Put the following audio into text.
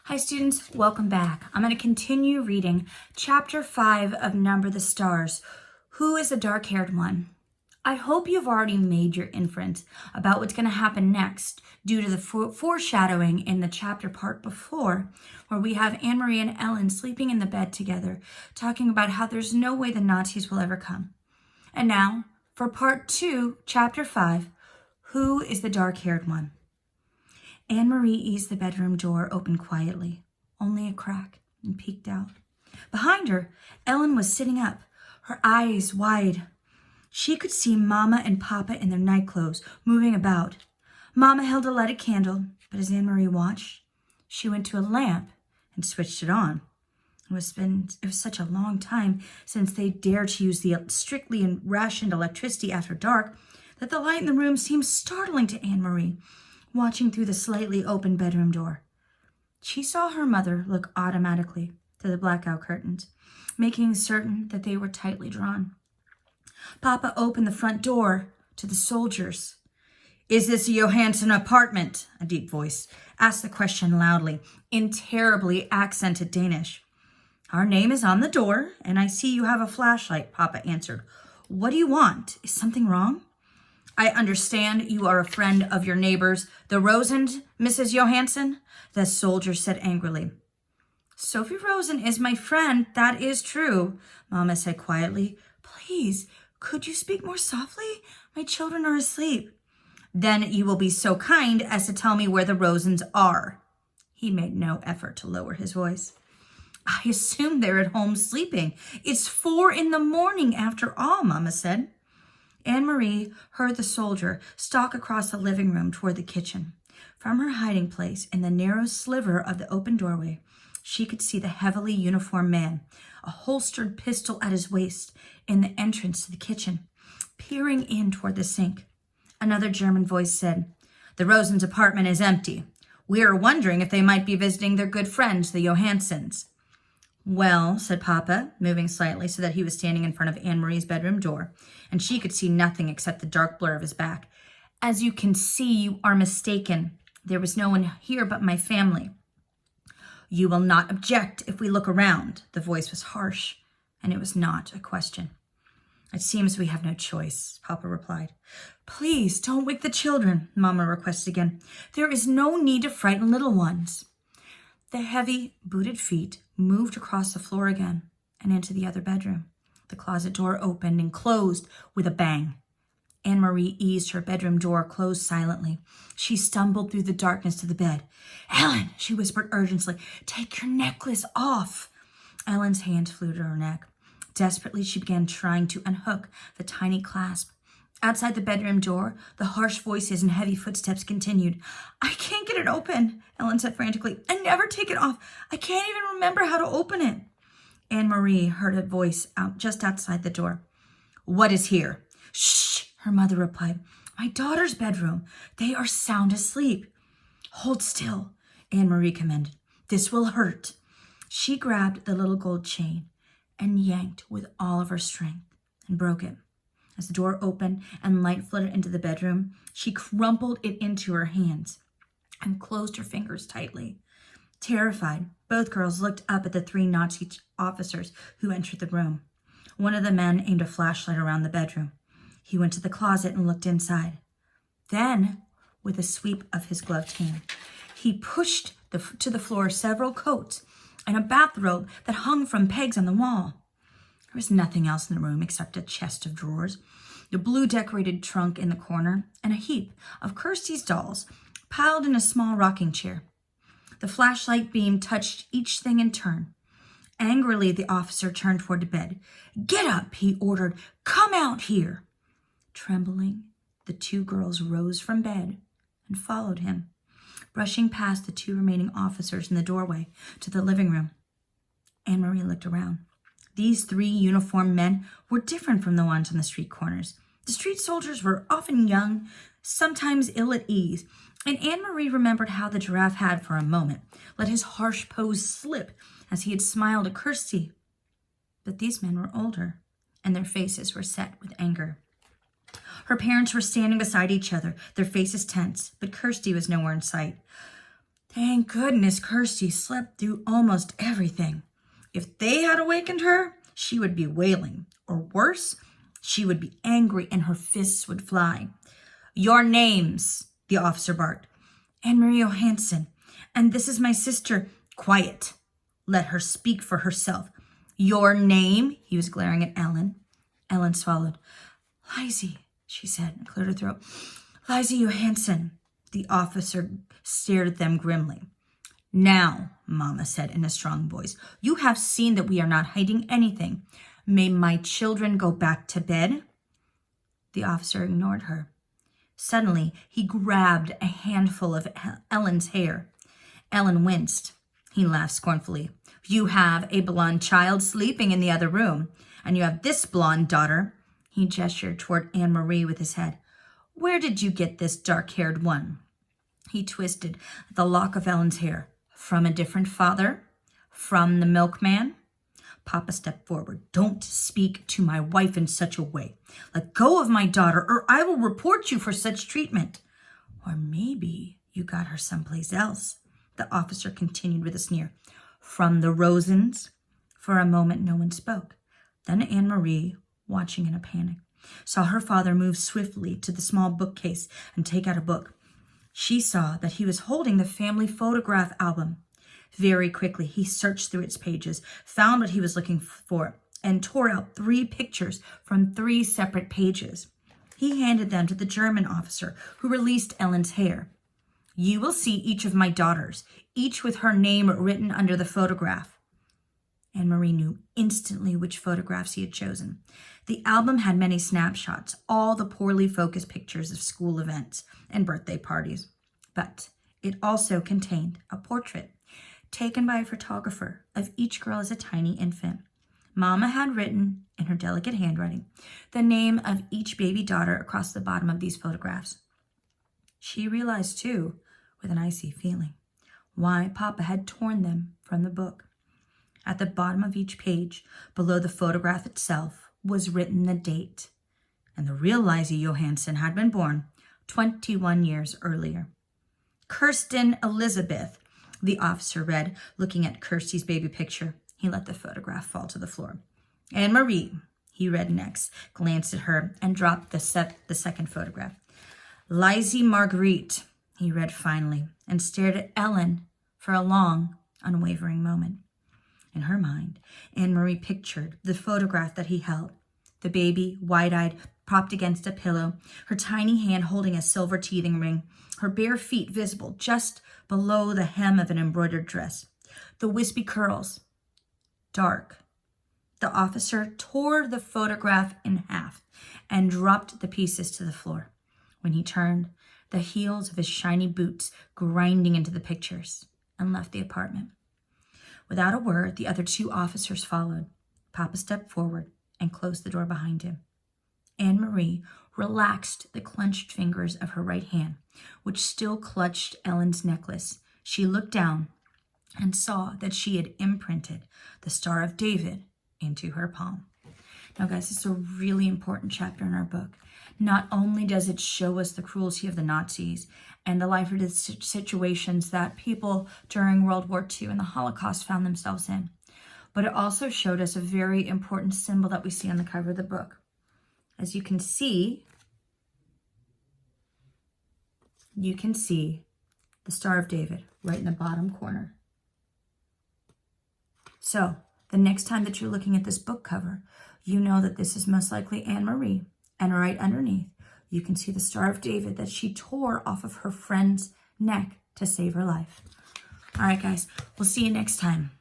Hi students, welcome back. I'm going to continue reading chapter 5 of Number the Stars. Who is the dark-haired one? I hope you've already made your inference about what's going to happen next due to the foreshadowing in the chapter part before, where we have Anne-Marie and Ellen sleeping in the bed together, talking about how there's no way the Nazis will ever come. And now, for part 2, chapter 5, who is the dark-haired one? Anne-Marie eased the bedroom door open quietly, only a crack, and peeked out. Behind her, Ellen was sitting up, her eyes wide. She could see Mama and Papa in their nightclothes, moving about. Mama held a lighted candle, but as Anne-Marie watched, she went to a lamp and switched it on. It was such a long time since they dared to use the strictly rationed electricity after dark that the light in the room seemed startling to Anne-Marie, watching through the slightly open bedroom door. She saw her mother look automatically to the blackout curtains, making certain that they were tightly drawn. Papa opened the front door to the soldiers. "Is this a Johansson apartment?" a deep voice asked the question loudly, in terribly accented Danish. "Our name is on the door, and I see you have a flashlight," Papa answered. "What do you want? Is something wrong?" "I understand you are a friend of your neighbors, the Rosens, Mrs. Johansson," the soldier said angrily. "Sophie Rosen is my friend, that is true," Mama said quietly. "Please, could you speak more softly? My children are asleep." "Then you will be so kind as to tell me where the Rosens are." He made no effort to lower his voice. "I assume they're at home sleeping. It's 4 a.m. after all," Mama said. Anne-Marie heard the soldier stalk across the living room toward the kitchen. From her hiding place in the narrow sliver of the open doorway, she could see the heavily uniformed man, a holstered pistol at his waist, in the entrance to the kitchen, peering in toward the sink. Another German voice said, "The Rosens' apartment is empty. We are wondering if they might be visiting their good friends, the Johanssons." "Well," said Papa, moving slightly so that he was standing in front of Anne-Marie's bedroom door, and she could see nothing except the dark blur of his back. "As you can see, you are mistaken. There was no one here but my family." "You will not object if we look around." The voice was harsh, and it was not a question. "It seems we have no choice," Papa replied. "Please don't wake the children," Mama requested again. "There is no need to frighten little ones." The heavy, booted feet moved across the floor again and into the other bedroom. The closet door opened and closed with a bang. Anne-Marie eased her bedroom door closed silently. She stumbled through the darkness to the bed. "Ellen," she whispered urgently, "take your necklace off." Ellen's hand flew to her neck. Desperately, she began trying to unhook the tiny clasp. Outside the bedroom door, the harsh voices and heavy footsteps continued. "I can't get it open," Ellen said frantically. "I never take it off. I can't even remember how to open it." Anne-Marie heard a voice just outside the door. "What is here?" "Shh," her mother replied. "My daughter's bedroom. They are sound asleep." "Hold still," Anne-Marie commanded. "This will hurt." She grabbed the little gold chain and yanked with all of her strength and broke it. As the door opened and light flooded into the bedroom, she crumpled it into her hands and closed her fingers tightly. Terrified, both girls looked up at the 3 Nazi officers who entered the room. One of the men aimed a flashlight around the bedroom. He went to the closet and looked inside. Then, with a sweep of his gloved hand, he pushed to the floor several coats and a bathrobe that hung from pegs on the wall. There was nothing else in the room except a chest of drawers, the blue decorated trunk in the corner, and a heap of Kirsty's dolls piled in a small rocking chair. The flashlight beam touched each thing in turn. Angrily, the officer turned toward the bed. "Get up," he ordered. "Come out here." Trembling, the 2 girls rose from bed and followed him, brushing past the 2 remaining officers in the doorway to the living room. Anne-Marie looked around. These 3 uniformed men were different from the ones on the street corners. The street soldiers were often young, sometimes ill at ease, and Anne-Marie remembered how the giraffe had, for a moment, let his harsh pose slip as he had smiled at Kirsty. But these men were older, and their faces were set with anger. Her parents were standing beside each other, their faces tense, but Kirsty was nowhere in sight. Thank goodness Kirsty slept through almost everything. If they had awakened her, she would be wailing. Or worse, she would be angry and her fists would fly. Your names, the officer barked. Anne-Marie Johansson. And this is my sister. Quiet. Let her speak for herself. Your name? He was glaring at Ellen. Ellen swallowed. Lizzie, she said and cleared her throat. Lizzie Johansson. The officer stared at them grimly. Now, Mama said in a strong voice, you have seen that we are not hiding anything. May my children go back to bed? The officer ignored her. Suddenly, he grabbed a handful of Ellen's hair. Ellen winced. He laughed scornfully. You have a blonde child sleeping in the other room, and you have this blonde daughter. He gestured toward Anne-Marie with his head. Where did you get this dark-haired one? He twisted the lock of Ellen's hair. From a different father? From the milkman? Papa stepped forward. Don't speak to my wife in such a way. Let go of my daughter, or I will report you for such treatment. Or maybe you got her someplace else, the officer continued with a sneer. From the Rosens? For a moment, no one spoke. Then Anne-Marie, watching in a panic, saw her father move swiftly to the small bookcase and take out a book. She saw that he was holding the family photograph album. Very quickly, he searched through its pages, found what he was looking for, and tore out 3 pictures from 3 separate pages. He handed them to the German officer, who released Ellen's hair. You will see each of my daughters, each with her name written under the photograph. Anne-Marie knew instantly which photographs he had chosen. The album had many snapshots, all the poorly focused pictures of school events and birthday parties. But it also contained a portrait taken by a photographer of each girl as a tiny infant. Mama had written, in her delicate handwriting, the name of each baby daughter across the bottom of these photographs. She realized, too, with an icy feeling, why Papa had torn them from the book. At the bottom of each page, below the photograph itself, was written the date, and the real Lizzie Johansson had been born 21 years earlier. Kirsten Elizabeth, the officer read, looking at Kirsty's baby picture. He let the photograph fall to the floor. Anne-Marie, he read next, glanced at her, and dropped the second photograph. Lizzie Marguerite, he read finally, and stared at Ellen for a long, unwavering moment. In her mind, Anne-Marie pictured the photograph that he held, the baby, wide-eyed, propped against a pillow, her tiny hand holding a silver teething ring, her bare feet visible just below the hem of an embroidered dress, the wispy curls, dark. The officer tore the photograph in half and dropped the pieces to the floor. When he turned, the heels of his shiny boots grinding into the pictures, and left the apartment. Without a word, the other 2 officers followed. Papa stepped forward and closed the door behind him. Anne-Marie relaxed the clenched fingers of her right hand, which still clutched Ellen's necklace. She looked down and saw that she had imprinted the Star of David into her palm. Now, guys, it's a really important chapter in our book. Not only does it show us the cruelty of the Nazis and the life or death situations that people during World War II and the Holocaust found themselves in, but it also showed us a very important symbol that we see on the cover of the book. As you can see the Star of David right in the bottom corner. So the next time that you're looking at this book cover, you know that this is most likely Anne-Marie, and right underneath, you can see the Star of David that she tore off of her friend's neck to save her life. All right, guys, we'll see you next time.